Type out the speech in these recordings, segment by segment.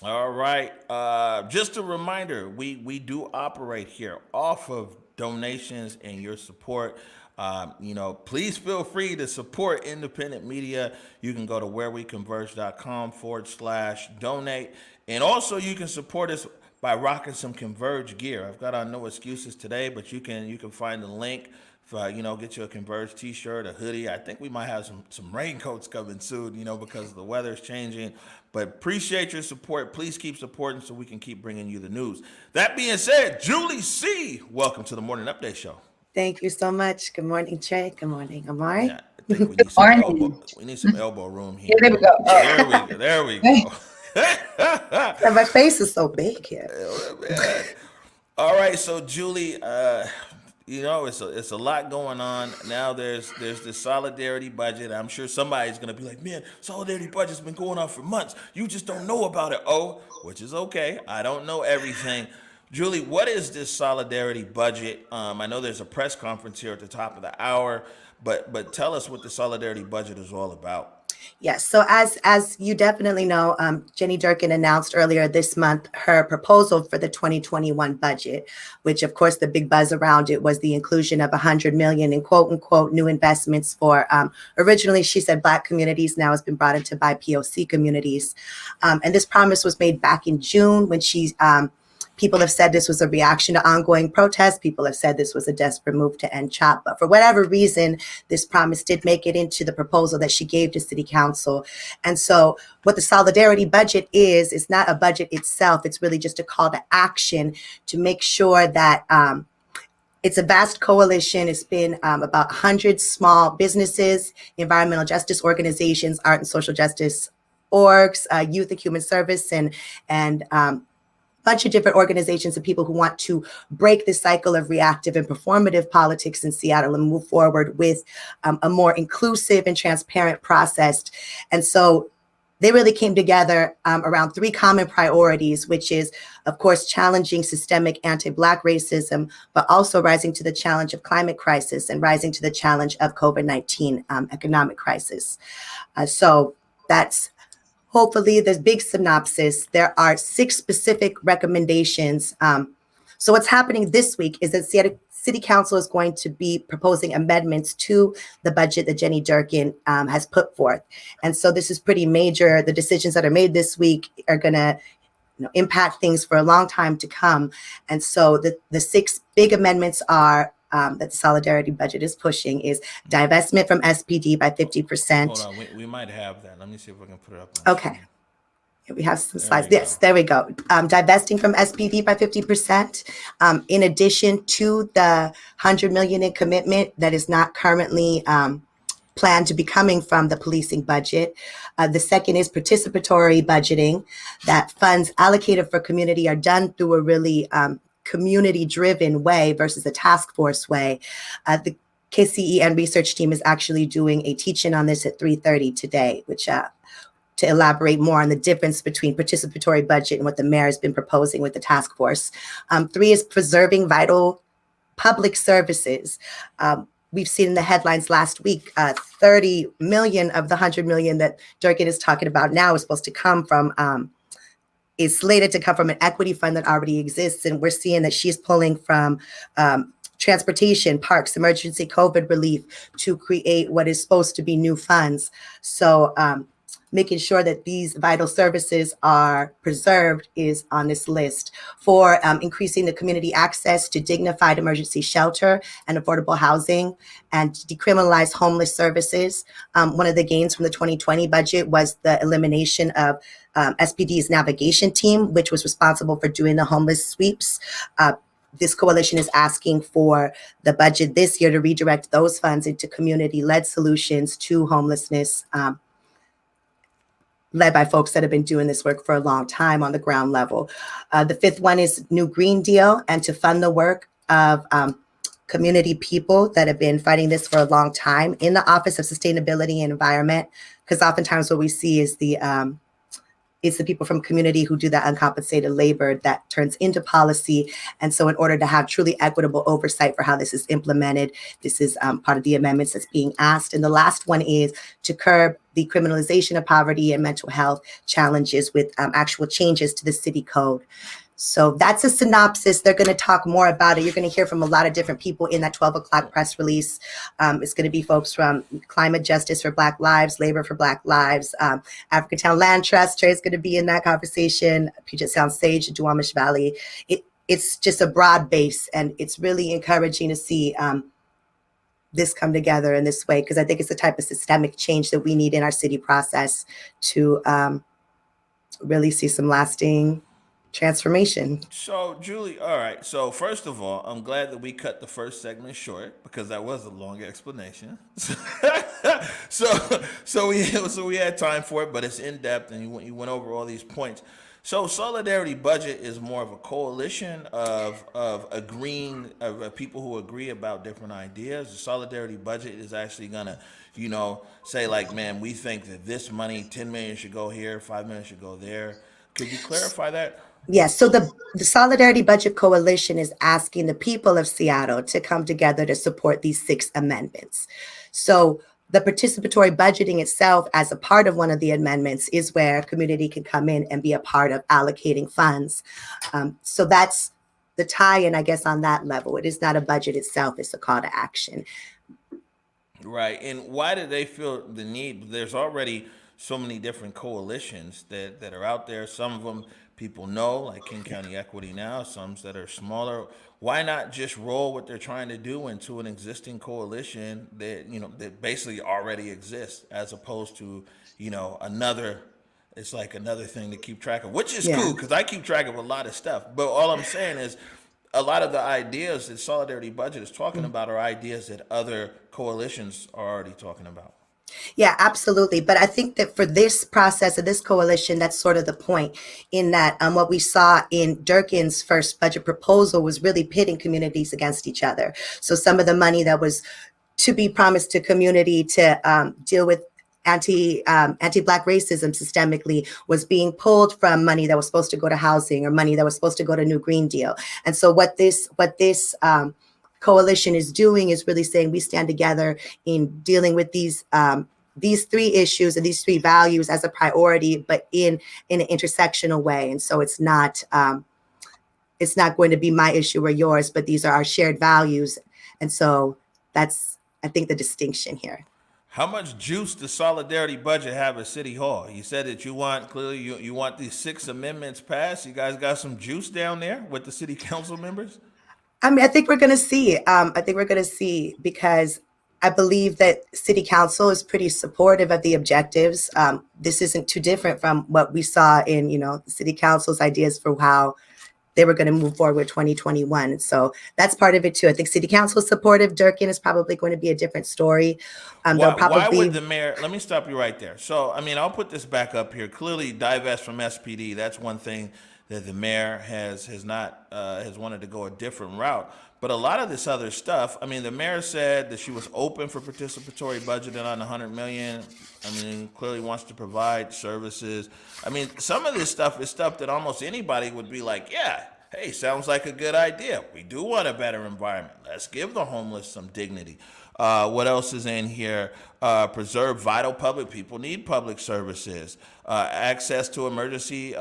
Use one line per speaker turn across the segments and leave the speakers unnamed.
All right. Just a reminder, we do operate here off of donations and your support. Please feel free to support independent media. You can go to whereweconverge.com/donate. And also you can support us by rocking some Converge gear. I've got on no excuses today, but you can find the link for, get you a Converge t-shirt, a hoodie. I think we might have some raincoats coming soon, because the weather's changing. But appreciate your support. Please keep supporting so we can keep bringing you the news. That being said, Julie C., welcome to the Morning Update Show.
Thank you so much. Good morning, Trey. Good morning, Amari.
Yeah, I think we
Good
need some elbow.
morning.
We need some elbow room
Yeah,
here.
there we go.
There we go. There we go.
And my face is so big here.
Man. All right, so Julie, it's a lot going on now. There's this solidarity budget. I'm sure somebody's gonna be like, man, solidarity budget's been going on for months. You just don't know about it. Oh, which is okay. I don't know everything. Julie, what is this solidarity budget? I know there's a press conference here at the top of the hour, but tell us what the solidarity budget is all about.
Yes. So as you definitely know, Jenny Durkin announced earlier this month her proposal for the 2021 budget, which of course the big buzz around it was the inclusion of 100 million in quote unquote new investments for originally she said Black communities. Now it's been brought into by POC communities, and this promise was made back in June when she. People have said this was a reaction to ongoing protests. People have said this was a desperate move to end CHOP. But for whatever reason, this promise did make it into the proposal that she gave to City Council. And so what the solidarity budget is not a budget itself. It's really just a call to action to make sure that it's a vast coalition. It's been about 100 small businesses, environmental justice organizations, art and social justice orgs, youth and human service, and bunch of different organizations and people who want to break the cycle of reactive and performative politics in Seattle and move forward with a more inclusive and transparent process. And so they really came together around three common priorities, which is, of course, challenging systemic anti-Black racism, but also rising to the challenge of climate crisis and rising to the challenge of COVID-19 economic crisis. So that's hopefully the big synopsis. There are 6 specific recommendations. So what's happening this week is that Seattle City Council is going to be proposing amendments to the budget that Jenny Durkin has put forth. And so this is pretty major. The decisions that are made this week are going to impact things for a long time to come. And so the 6 big amendments are that the solidarity budget is pushing is divestment from SPD by 50%.
Hold on, we might have that. Let me see if I can put it up.
Okay. Here we have some slides. Yes, there we go. Divesting from SPD by 50%, in addition to the 100 million in commitment that is not currently planned to be coming from the policing budget. The second is participatory budgeting, that funds allocated for community are done through a really community-driven way versus a task force way. The KCE and research team is actually doing a teach-in on this at 3:30 today, which to elaborate more on the difference between participatory budget and what the mayor has been proposing with the task force. 3 is preserving vital public services. We've seen in the headlines last week, 30 million of the 100 million that Durkin is talking about now is supposed to come from is slated to come from an equity fund that already exists. And we're seeing that she's pulling from transportation, parks, emergency COVID relief to create what is supposed to be new funds. So making sure that these vital services are preserved is on this list. For increasing the community access to dignified emergency shelter and affordable housing and decriminalize homeless services. One of the gains from the 2020 budget was the elimination of SPD's navigation team, which was responsible for doing the homeless sweeps. This coalition is asking for the budget this year to redirect those funds into community-led solutions to homelessness, led by folks that have been doing this work for a long time on the ground level. The 5th one is New Green Deal, and to fund the work of community people that have been fighting this for a long time in the Office of Sustainability and Environment, because oftentimes what we see is the it's the people from community who do that uncompensated labor that turns into policy. And so in order to have truly equitable oversight for how this is implemented, this is part of the amendments that's being asked. And the last one is to curb the criminalization of poverty and mental health challenges with actual changes to the city code. So that's a synopsis. They're going to talk more about it. You're going to hear from a lot of different people in that 12 o'clock press release. It's going to be folks from Climate Justice for Black Lives, Labor for Black Lives, Africantown Land Trust. Trey's going to be in that conversation, Puget Sound Sage, Duwamish Valley. It's just a broad base, and it's really encouraging to see this come together in this way, because I think it's the type of systemic change that we need in our city process to really see some lasting transformation.
So, Julie, all right. So, first of all, I'm glad that we cut the first segment short because that was a long explanation. so we had time for it, but it's in depth, and you went over all these points. So, Solidarity Budget is more of a coalition of agreeing of people who agree about different ideas. The Solidarity Budget is actually gonna, say like, man, we think that this money, 10 million should go here, 5 million should go there. Could you clarify that?
Yes. So the Solidarity Budget Coalition is asking the people of Seattle to come together to support these 6 amendments. So the participatory budgeting itself, as a part of one of the amendments, is where community can come in and be a part of allocating funds. So that's the tie-in, I guess, on that level. It is not a budget itself. It's a call to action.
Right. And why do they feel the need? There's already so many different coalitions that are out there. Some of them people know, like King County Equity Now, some that are smaller. Why not just roll what they're trying to do into an existing coalition that basically already exists, as opposed to, another, it's like another thing to keep track of, which is cool because I keep track of a lot of stuff. But all I'm saying is a lot of the ideas that Solidarity Budget is talking about are ideas that other coalitions are already talking about.
Yeah, absolutely. But I think that for this process of this coalition, that's sort of the point, in that what we saw in Durkin's first budget proposal was really pitting communities against each other. So some of the money that was to be promised to community to deal with anti-Black racism systemically was being pulled from money that was supposed to go to housing or money that was supposed to go to New Green Deal. And so what this coalition is doing is really saying we stand together in dealing with these 3 issues and these 3 values as a priority, but in an intersectional way. And so it's not going to be my issue or yours, but these are our shared values. And so that's, I think, the distinction here.
How much juice does Solidarity Budget have at City Hall? You said that you want these 6 amendments passed. You guys got some juice down there with the city council members?
I mean, I think we're going to see. Because I believe that City Council is pretty supportive of the objectives. This isn't too different from what we saw in, the City Council's ideas for how they were going to move forward with 2021. So that's part of it too. I think City Council is supportive. Durkin is probably going to be a different story.
Why would the mayor? Let me stop you right there. So, I mean, I'll put this back up here. Clearly, divest from SPD. That's one thing that the mayor has wanted to go a different route. But a lot of this other stuff, I mean, the mayor said that she was open for participatory budgeting on $100 million. I mean, clearly wants to provide services. I mean, some of this stuff is stuff that almost anybody would be like, yeah, hey, sounds like a good idea. We do want a better environment. Let's give the homeless some dignity. What else is in here? Preserve vital public. People need public services. Access to emergency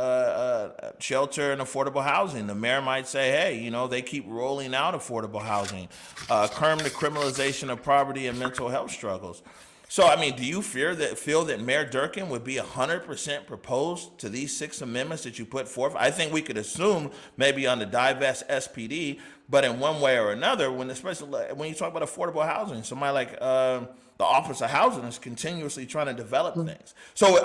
shelter and affordable housing. The mayor might say, hey, they keep rolling out affordable housing. Curb the criminalization of poverty and mental health struggles. So, I mean, do you feel that Mayor Durkin would be 100% proposed to these 6 amendments that you put forth? I think we could assume maybe on the divest SPD, but in one way or another, especially when you talk about affordable housing, somebody like the Office of Housing is continuously trying to develop things. So,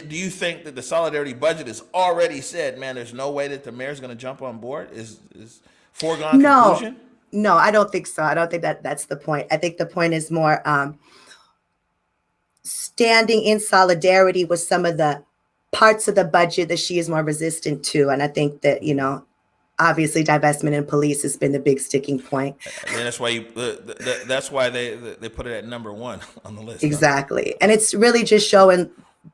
do you think that the Solidarity Budget has already said, man, there's no way that the mayor's going to jump on board? Is foregone conclusion?
No, I don't think so. I don't think that's the point. I think the point is more standing in solidarity with some of the parts of the budget that she is more resistant to. And I think that, obviously divestment in police has been the big sticking point.
And that's why they put it at number 1 on the list.
Exactly. Huh? And it's really just showing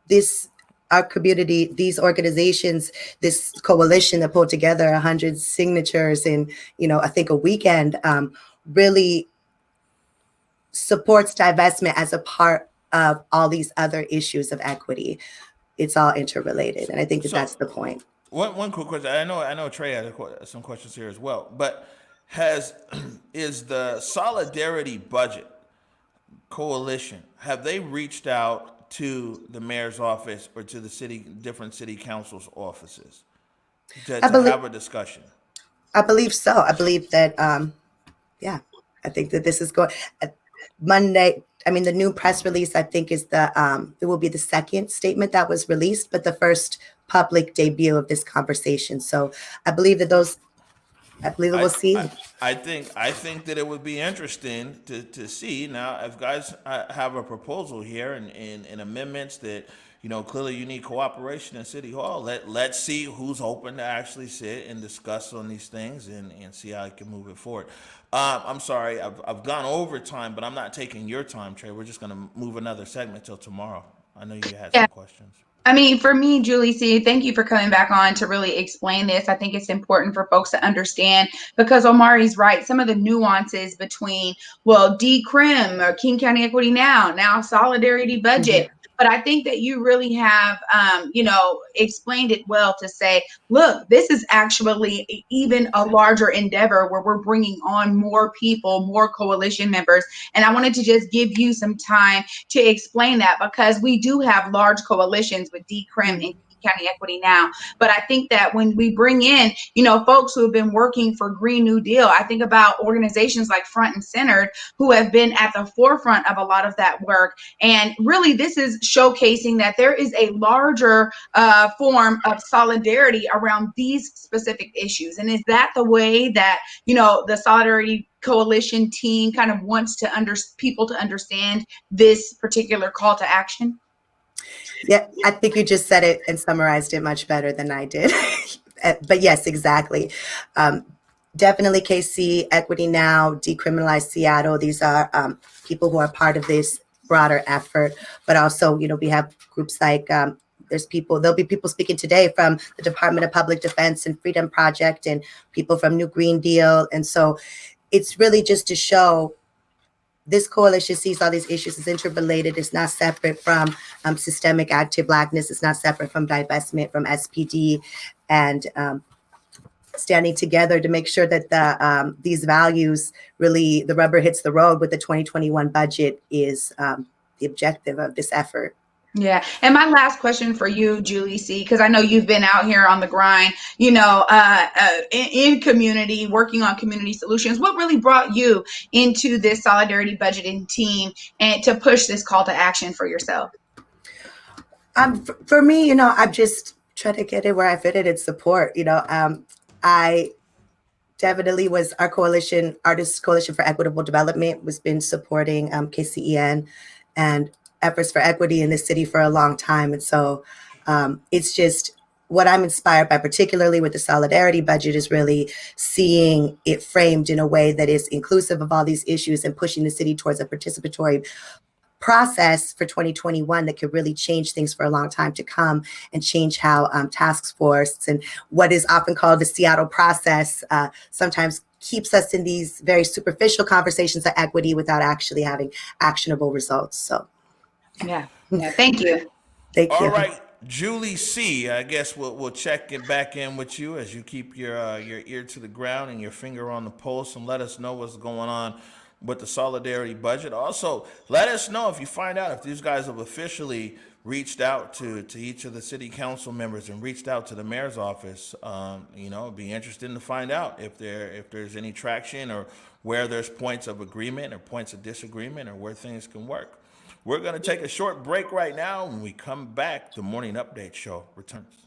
this our community, these organizations, this coalition that pulled together 100 signatures in, I think a weekend, really supports divestment as a part of all these other issues of equity. It's all interrelated, and I think that
So
that's the point.
one quick question. I know Trey had some questions here as well, but has is the Solidarity Budget Coalition, have they reached out to the mayor's office or to the different city council's offices to,
I
to
believe
have a discussion?
I believe so. I believe that yeah, I think that this is going Monday. I mean, the new press release, I think, is it will be the second statement that was released, but the first public debut of this conversation. So I believe that we'll
I,
see.
I I think that it would be interesting to see now if guys have a proposal here and amendments that clearly you need cooperation in City Hall. Let's see who's open to actually sit and discuss on these things and see how I can move it forward. I'm sorry, I've gone over time, but I'm not taking your time, Trey. We're just gonna move another segment till tomorrow. I know you had some questions.
I mean, for me, Julie C., thank you for coming back on to really explain this. I think it's important for folks to understand because Omari's right. Some of the nuances between, well, DCRIM or King County Equity now Solidarity Budget.
Mhm.
But I think that you really have, explained it well to say, look, this is actually even a larger endeavor where we're bringing on more people, more coalition members. And I wanted to just give you some time to explain that because we do have large coalitions with DCRIM and County Equity Now. But I think that when we bring in, folks who have been working for Green New Deal, I think about organizations like Front and Centered who have been at the forefront of a lot of that work. And really, this is showcasing that there is a larger form of solidarity around these specific issues. And is that the way that, the Solidarity Coalition team kind of wants to people to understand this particular call to action?
Yeah, I think you just said it and summarized it much better than I did. But yes, exactly. Definitely KC, Equity Now, Decriminalize Seattle. These are people who are part of this broader effort. But also, we have groups like there'll be people speaking today from the Department of Public Defense and Freedom Project and people from New Green Deal. And so it's really just to show this coalition sees all these issues as interrelated. It's not separate from systemic anti-Blackness. It's not separate from divestment, from SPD, and standing together to make sure that these values really, the rubber hits the road with the 2021 budget is the objective of this effort.
Yeah. And my last question for you, Julie C., because I know you've been out here on the grind, in community, working on community solutions. What really brought you into this solidarity budgeting team and to push this call to action for yourself?
For me, I just try to get it where I fit it and support. I definitely was our coalition, Artists Coalition for Equitable Development, was been supporting KCEN and efforts for equity in this city for a long time. And so it's just what I'm inspired by, particularly with the solidarity budget, is really seeing it framed in a way that is inclusive of all these issues and pushing the city towards a participatory process for 2021 that could really change things for a long time to come and change how task force and what is often called the Seattle process sometimes keeps us in these very superficial conversations of equity without actually having actionable results. So
yeah, thank you.
Thank you.
All right, Julie C., I guess we'll check it back in with you as you keep your ear to the ground and your finger on the pulse and let us know what's going on with the solidarity budget. Also, let us know if you find out if these guys have officially reached out to each of the city council members and reached out to the mayor's office. It'd be interesting to find out if there's any traction or where there's points of agreement or points of disagreement or where things can work. We're going to take a short break right now. When we come back, the Morning Update Show returns.